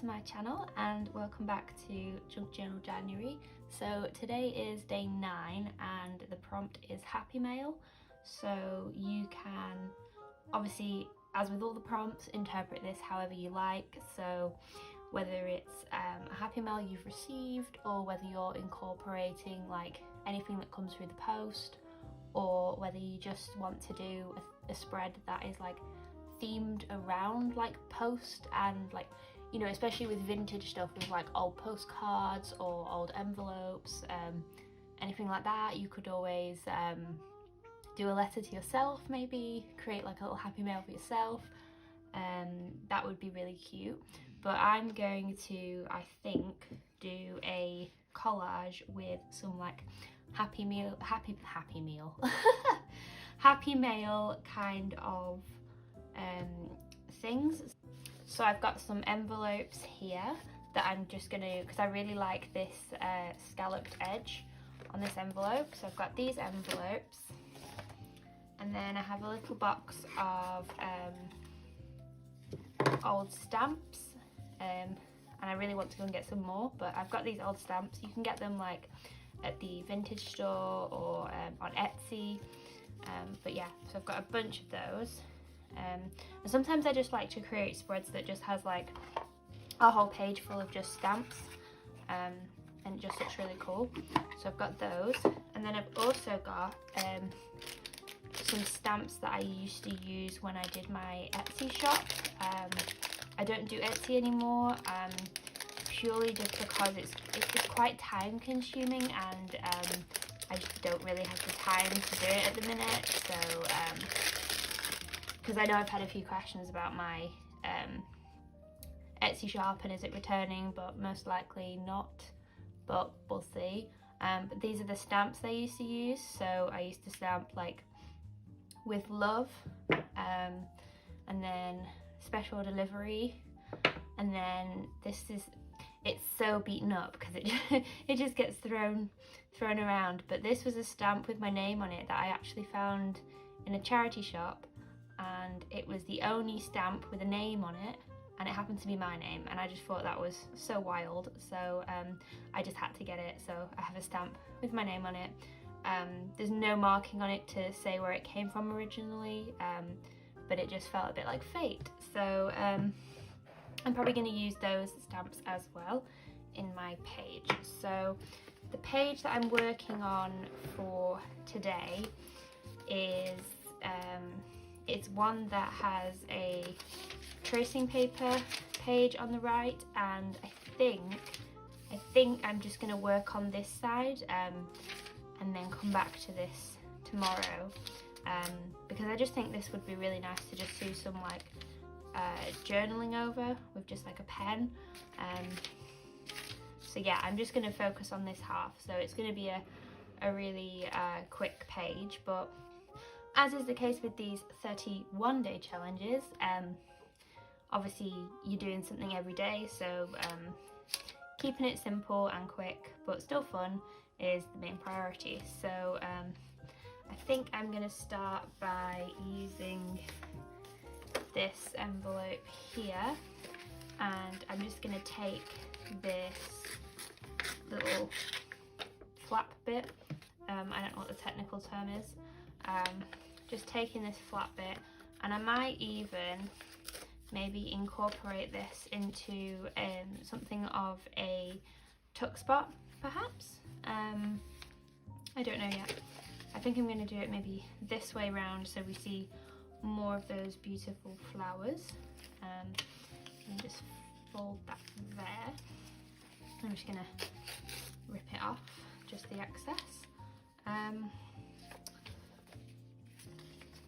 to my channel and welcome back to Junk Journal January. So today is day 9 and the prompt is Happy Mail. So you can obviously, as with all the prompts, interpret this however you like. So whether it's a happy mail you've received, or whether you're incorporating like anything that comes through the post, or whether you just want to do a spread that is like themed around like post and like, you know, especially with vintage stuff with like old postcards or old envelopes, anything like that. You could always do a letter to yourself, maybe create like a little happy mail for yourself. That would be really cute. But I'm going to, I think, do a collage with some like happy mail kind of things. So I've got some envelopes here that I'm just gonna, because I really like this scalloped edge on this envelope. So I've got these envelopes, and then I have a little box of old stamps, and I really want to go and get some more, but I've got these old stamps. You can get them like at the vintage store or on Etsy, but yeah, so I've got a bunch of those. And sometimes I just like to create spreads that just has like a whole page full of just stamps, and it just looks really cool. So I've got those, and then I've also got some stamps that I used to use when I did my Etsy shop. I don't do Etsy anymore, purely just because it's quite time consuming, and I just don't really have the time to do it at the minute. So because I know I've had a few questions about my Etsy shop and is it returning, but most likely not, but we'll see. But these are the stamps I used to use. So I used to stamp like with love, and then special delivery, and then this is, it's so beaten up because it just gets thrown around, but this was a stamp with my name on it that I actually found in a charity shop, and it was the only stamp with a name on it, and it happened to be my name, and I just thought that was so wild. So I just had to get it. So I have a stamp with my name on it. There's no marking on it to say where it came from originally, but it just felt a bit like fate. So I'm probably going to use those stamps as well in my page. So the page that I'm working on for today is it's one that has a tracing paper page on the right, and I think I'm just going to work on this side and then come back to this tomorrow, because I just think this would be really nice to just do some like journaling over with just like a pen. So yeah, I'm just going to focus on this half, so it's going to be a really quick page. But as is the case with these 31-day challenges, obviously you're doing something every day, so keeping it simple and quick but still fun is the main priority. So I think I'm going to start by using this envelope here, and I'm just going to take this little flap bit, I don't know what the technical term is, just taking this flap bit, and I might even maybe incorporate this into something of a tuck spot perhaps. I don't know yet. I think I'm going to do it maybe this way round so we see more of those beautiful flowers, and just fold that there. I'm just going to rip it off, just the excess.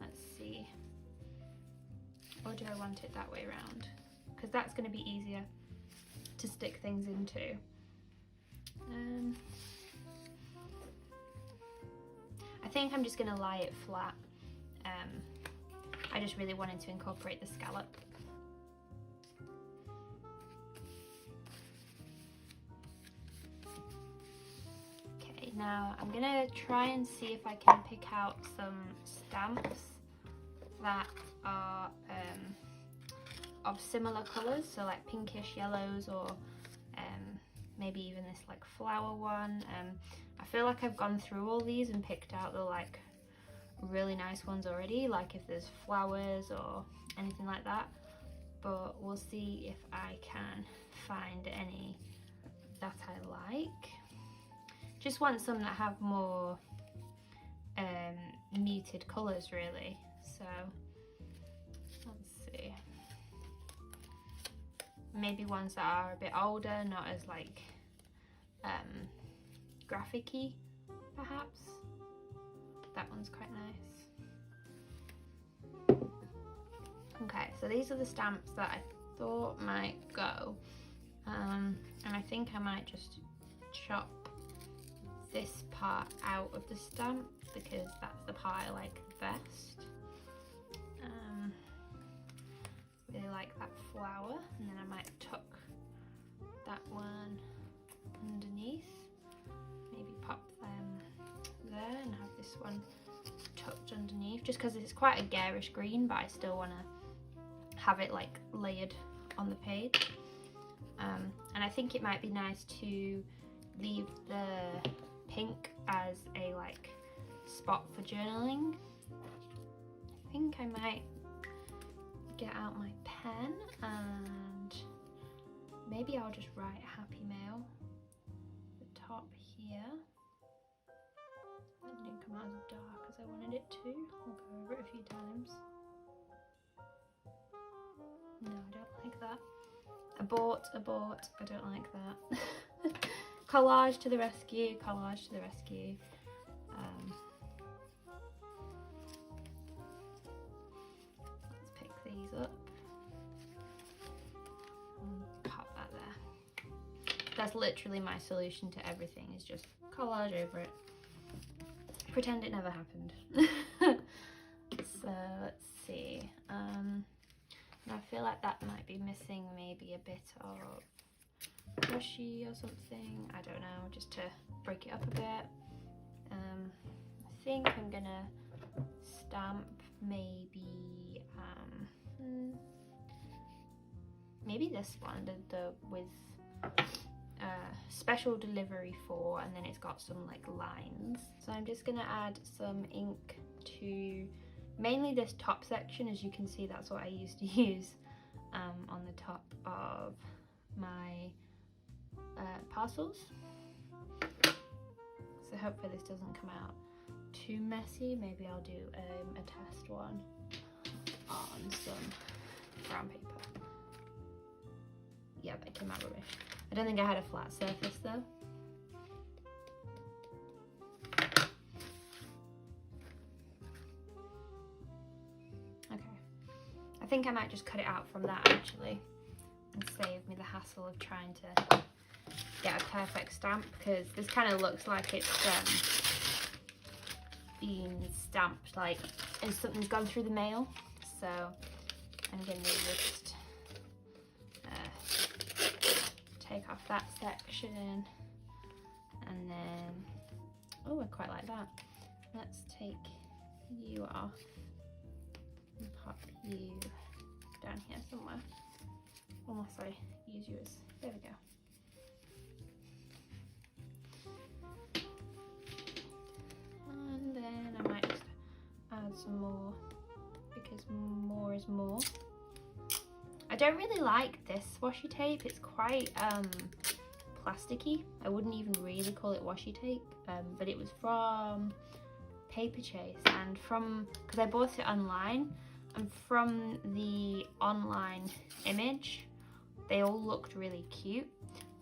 Let's see, or do I want it that way round, because that's going to be easier to stick things into. I think I'm just going to lie it flat. I just really wanted to incorporate the scallop. Okay, now I'm going to try and see if I can pick out some stamps that are of similar colours, so like pinkish yellows, or maybe even this like flower one. I feel like I've gone through all these and picked out the like really nice ones already, like if there's flowers or anything like that, but we'll see if I can find any that I like. Just want some that have more muted colours really, so let's see. Maybe ones that are a bit older, not as like graphic-y perhaps. That one's quite nice. Okay, so these are the stamps that I thought might go, and I think I might just chop this part out of the stamp because that's the part I like the best. Really like that flower, and then I might tuck that one underneath, maybe pop them there and have this one tucked underneath, just because it's quite a garish green, but I still want to have it like layered on the page. And I think it might be nice to leave the pink as a like spot for journaling. I think I might get out my pen and maybe I'll just write Happy Mail at the top here. It didn't come out as dark as I wanted it to. I'll go over it a few times. No, I don't like that. Abort, abort, I don't like that. Collage to the rescue, collage to the rescue. Let's pick these up and pop that there. That's literally my solution to everything, is just collage over it. Pretend it never happened. So let's see. And I feel like that might be missing maybe a bit of washi or something, I don't know, just to break it up a bit. I think I'm gonna stamp maybe maybe this one, the with special delivery for, and then it's got some like lines. So I'm just gonna add some ink to mainly this top section. As you can see, that's what I used to use on the top of my parcels. So hopefully this doesn't come out too messy. Maybe I'll do a test one on some brown paper. Yeah, that came out rubbish. I don't think I had a flat surface though. Okay, I think I might just cut it out from that actually, and save me the hassle of trying to get a perfect stamp, because this kind of looks like it's been stamped like as something's gone through the mail. So I'm going to just take off that section, and then, oh, I quite like that. Let's take you off and pop you down here somewhere, unless I use yours. There we go. And then I might just add some more, because more is more. I don't really like this washi tape. It's quite plasticky. I wouldn't even really call it washi tape, but it was from Paper Chase, and because I bought it online, and from the online image they all looked really cute,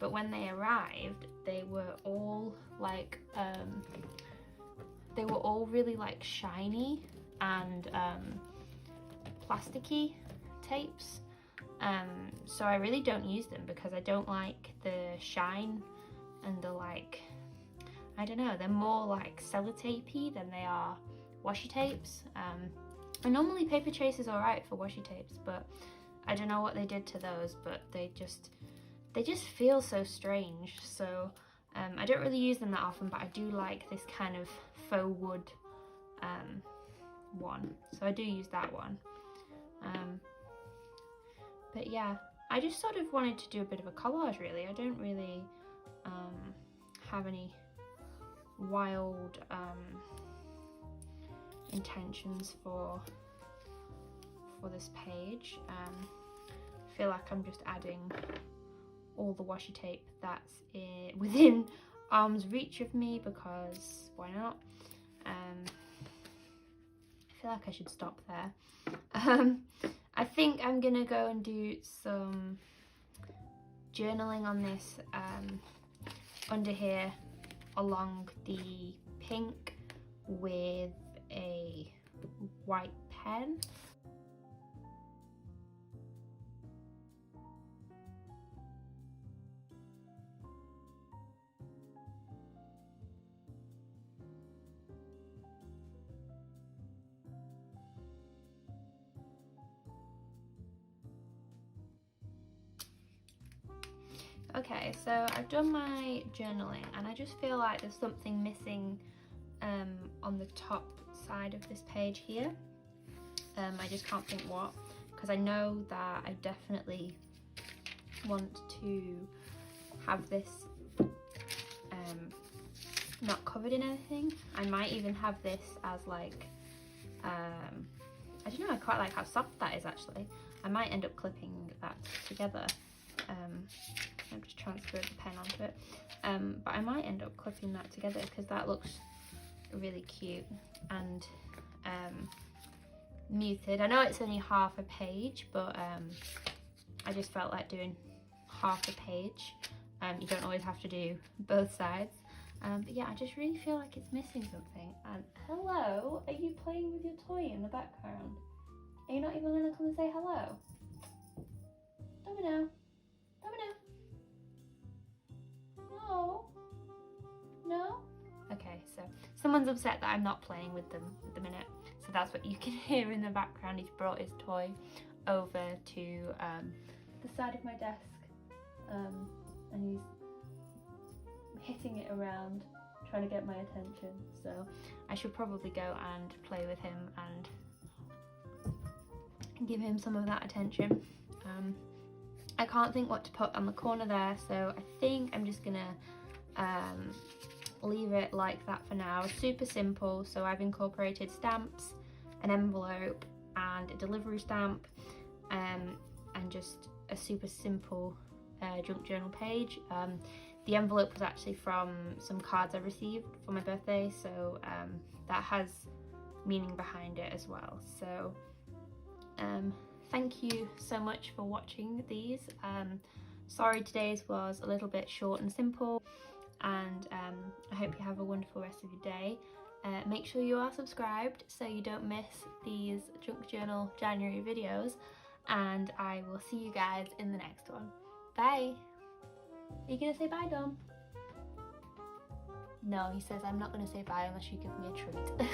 but when they arrived they were all like really like shiny and plasticky tapes. So I really don't use them because I don't like the shine and the like, I don't know, they're more like sellotapey than they are washi tapes. And normally Paper Chase is alright for washi tapes, but I don't know what they did to those, but they just feel so strange. So I don't really use them that often, but I do like this kind of faux wood one, so I do use that one. But yeah, I just sort of wanted to do a bit of a collage really. I don't really have any wild intentions for this page. I feel like I'm just adding all the washi tape that's within arm's reach of me, because why not? I feel like I should stop there. I think I'm gonna go and do some journaling on this under here along the pink with a white pen. Okay, so I've done my journaling and I just feel like there's something missing on the top side of this page here. I just can't think what, because I know that I definitely want to have this not covered in anything. I might even have this as like, I don't know, I quite like how soft that is actually. I might end up clipping that together. I've just transferred the pen onto it, but I might end up clipping that together because that looks really cute and muted. I know it's only half a page, but I just felt like doing half a page. You don't always have to do both sides, but yeah, I just really feel like it's missing something. And hello, are you playing with your toy in the background? Are you not even gonna come and say hello? Domino, Domino. No, no. Okay, so someone's upset that I'm not playing with them at the minute, so that's what you can hear in the background. He's brought his toy over to the side of my desk, and he's hitting it around trying to get my attention, so I should probably go and play with him and give him some of that attention. I can't think what to put on the corner there, so I think I'm just gonna leave it like that for now. Super simple, so I've incorporated stamps, an envelope and a delivery stamp, and just a super simple junk journal page. The envelope was actually from some cards I received for my birthday, so that has meaning behind it as well. So thank you so much for watching these. Sorry today's was a little bit short and simple, and I hope you have a wonderful rest of your day. Make sure you are subscribed so you don't miss these Junk Journal January videos, and I will see you guys in the next one. Bye! Are you gonna say bye, Dom? No, he says I'm not gonna say bye unless you give me a treat.